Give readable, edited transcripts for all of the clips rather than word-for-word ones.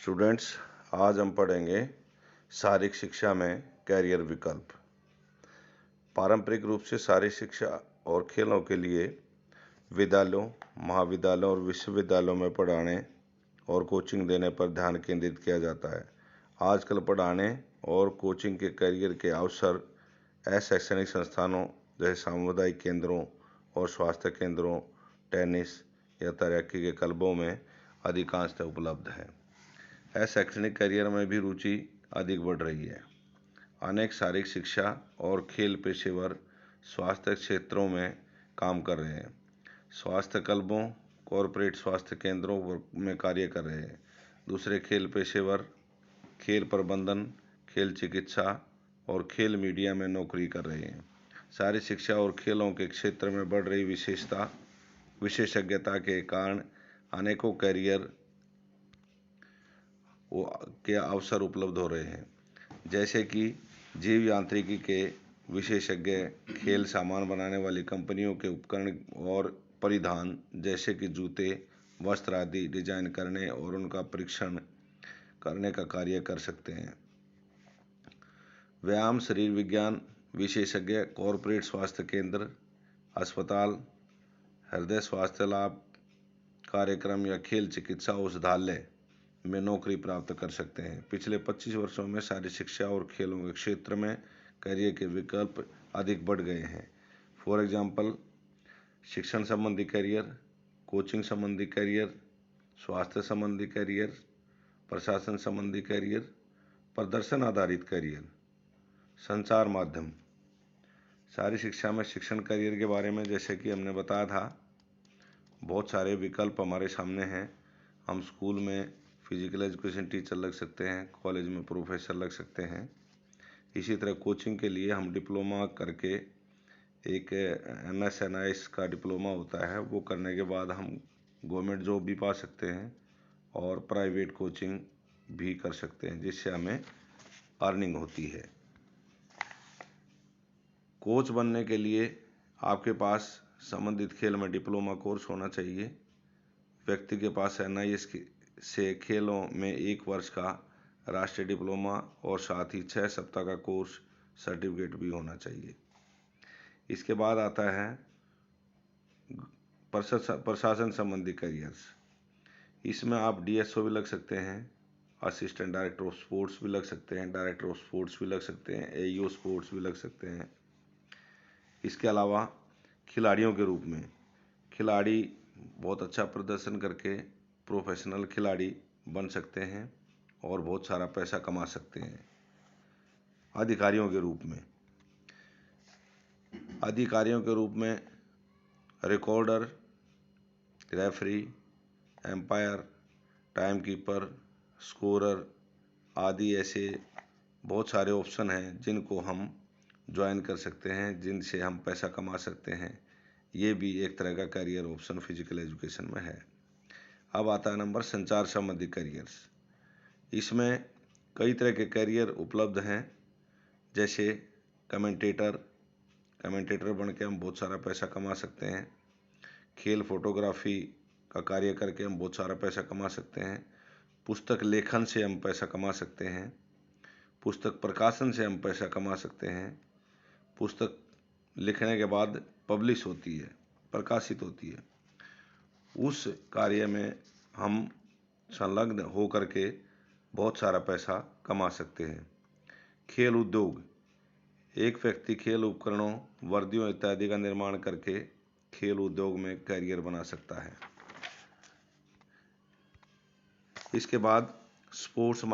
Students, आज हम पढ़ेंगे शारीरिक शिक्षा में कैरियर विकल्प। पारंपरिक रूप से शारीरिक शिक्षा और खेलों के लिए विद्यालयों, महाविद्यालयों और विश्वविद्यालयों में पढ़ाने और कोचिंग देने पर ध्यान केंद्रित किया जाता है। आजकल पढ़ाने और कोचिंग के कैरियर के अवसर अशैक्षणिक संस्थानों जैसे सामुदायिक केंद्रों और स्वास्थ्य केंद्रों, टेनिस या तैराकी के क्लबों में अधिकांशतः उपलब्ध है। अशैक्षणिक करियर में भी रुचि अधिक बढ़ रही है। अनेक शारीरिक शिक्षा और खेल पेशेवर स्वास्थ्य क्षेत्रों में काम कर रहे हैं। स्वास्थ्य क्लबों, कॉरपोरेट स्वास्थ्य केंद्रों में कार्य कर रहे हैं। दूसरे खेल पेशेवर खेल प्रबंधन, खेल चिकित्सा और खेल मीडिया में नौकरी कर रहे हैं। शारीरिक शिक्षा और खेलों के क्षेत्र में बढ़ रही विशेषज्ञता के कारण अनेकों कैरियर के अवसर उपलब्ध हो रहे हैं, जैसे कि जीव यांत्रिकी के विशेषज्ञ, खेल सामान बनाने वाली कंपनियों के उपकरण और परिधान जैसे कि जूते, वस्त्र आदि डिजाइन करने और उनका परीक्षण करने का कार्य कर सकते हैं। व्यायाम शरीर विज्ञान विशेषज्ञ, कॉरपोरेट स्वास्थ्य केंद्र, अस्पताल, हृदय स्वास्थ्य लाभ कार्यक्रम या खेल चिकित्सा औषधालय में नौकरी प्राप्त कर सकते हैं। पिछले 25 वर्षों में शारीरिक शिक्षा और खेलों के क्षेत्र में करियर के विकल्प अधिक बढ़ गए हैं। फॉर एग्जाम्पल, शिक्षण संबंधी करियर, कोचिंग संबंधी करियर, स्वास्थ्य संबंधी करियर, प्रशासन संबंधी करियर, प्रदर्शन आधारित करियर, संचार माध्यम। शारीरिक शिक्षा में शिक्षण करियर के बारे में जैसे कि हमने बताया था, बहुत सारे विकल्प हमारे सामने हैं। हम स्कूल में फिजिकल एजुकेशन टीचर लग सकते हैं, कॉलेज में प्रोफेसर लग सकते हैं। इसी तरह कोचिंग के लिए हम डिप्लोमा करके एक MSNIS का डिप्लोमा होता है, वो करने के बाद हम गवर्नमेंट जॉब भी पा सकते हैं और प्राइवेट कोचिंग भी कर सकते हैं, जिससे हमें अर्निंग होती है। कोच बनने के लिए आपके पास संबंधित खेल में डिप्लोमा कोर्स होना चाहिए। व्यक्ति के पास NIS से खेलों में 1 वर्ष का राष्ट्रीय डिप्लोमा और साथ ही 6 सप्ताह का कोर्स सर्टिफिकेट भी होना चाहिए। इसके बाद आता है प्रशासन संबंधी करियर्स। इसमें आप DSO भी लग सकते हैं, असिस्टेंट डायरेक्टर ऑफ स्पोर्ट्स भी लग सकते हैं, डायरेक्टर ऑफ स्पोर्ट्स भी लग सकते हैं, AEO स्पोर्ट्स भी लग सकते हैं। इसके अलावा खिलाड़ियों के रूप में खिलाड़ी बहुत अच्छा प्रदर्शन करके प्रोफेशनल खिलाड़ी बन सकते हैं और बहुत सारा पैसा कमा सकते हैं। अधिकारियों के रूप में recorder, referee, umpire, time keeper, scorer आदि ऐसे बहुत सारे ऑप्शन हैं जिनको हम ज्वाइन कर सकते हैं, जिनसे हम पैसा कमा सकते हैं। ये भी एक तरह का करियर ऑप्शन फिजिकल एजुकेशन में है। अब आता है नंबर संचार संबंधी करियर्स। इसमें कई तरह के करियर उपलब्ध हैं, जैसे कमेंटेटर बन के हम बहुत सारा पैसा कमा सकते हैं। खेल फोटोग्राफी का कार्य करके हम बहुत सारा पैसा कमा सकते हैं। पुस्तक लेखन से हम पैसा कमा सकते हैं। पुस्तक प्रकाशन से हम पैसा कमा सकते हैं। पुस्तक लिखने के बाद पब्लिश होती है, प्रकाशित होती है, उस कार्य में हम संलग्न हो करके बहुत सारा पैसा कमा सकते हैं। खेल उद्योग, एक व्यक्ति खेल उपकरणों, वर्दियों इत्यादि का निर्माण करके खेल उद्योग में करियर बना सकता है। इसके बाद स्पोर्ट्स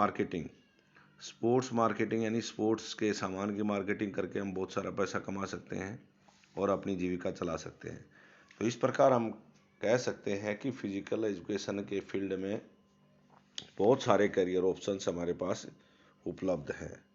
मार्केटिंग यानी स्पोर्ट्स के सामान की मार्केटिंग करके हम बहुत सारा पैसा कमा सकते हैं और अपनी जीविका चला सकते हैं। तो इस प्रकार हम कह सकते हैं कि फिजिकल एजुकेशन के फील्ड में बहुत सारे करियर ऑप्शंस हमारे पास उपलब्ध हैं।